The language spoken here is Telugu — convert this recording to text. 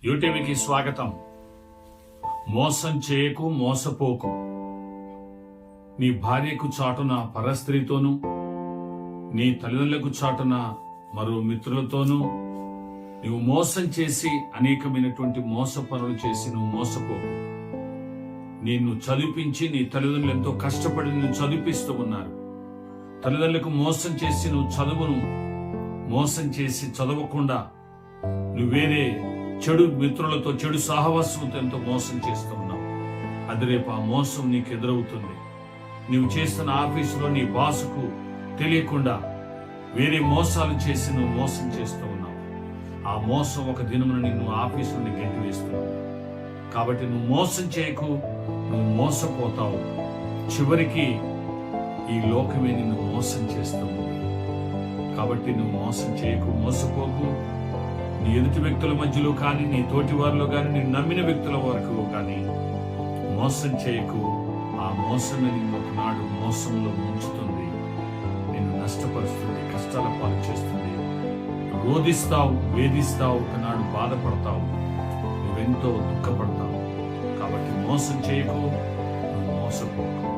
యూటీవీకి స్వాగతం. మోసం చేయకు, మోసపోకు. నీ భార్యకు చాటున పరస్త్రీతోనూ, నీ తల్లిదండ్రులకు చాటున మరో మిత్రులతోనూ నువ్వు మోసం చేసి అనేకమైనటువంటి మోస పనులు చేసి నువ్వు మోసపోకు. నిన్ను చదివించి నీ తల్లిదండ్రులు ఎంతో కష్టపడి నిన్ను చదివిస్తూ ఉన్నారు. తల్లిదండ్రులకు మోసం చేసి నువ్వు చదువును మోసం చేసి చదవకుండా నువ్వు వేరే చెడు మిత్రులతో, చెడు సహవాసంతో ఎంతో మోసం చేస్తూ ఉన్నావు. అది రేపు ఆ మోసం నీకు ఎదురవుతుంది. నువ్వు చేస్తున్న ఆఫీసులో నీ బాసుకు తెలియకుండా వేరే మోసాలు చేసి నువ్వు మోసం చేస్తూ ఉన్నావు. ఆ మోసం ఒక దినమున నిన్ను ఆఫీసు నుండి గెంటివేస్తున్నావు. కాబట్టి నువ్వు మోసం చేయకు, నువ్వు మోసపోతావు. చివరికి ఈ లోకమే నిన్ను మోసం చేస్తూ ఉంది. కాబట్టి నువ్వు మోసం చేయకు, మోసపోకు. నీ ఎదుటి వ్యక్తుల మధ్యలో కానీ, నీ తోటి వారిలో కానీ, నీ నమ్మిన వ్యక్తుల వరకు కానీ మోసం చేయకు. ఆ మోసమే నిన్ను ఒకనాడు మోసంలో ముంచుతుంది, నిన్ను నష్టపరుస్తుంది, కష్టాల పాలు చేస్తుంది. రోధిస్తావు, వేధిస్తావు, ఒకనాడు బాధపడతావు, నువ్వెంతో దుఃఖపడతావు. కాబట్టి మోసం చేయకు, నువ్వు మోసపోకు.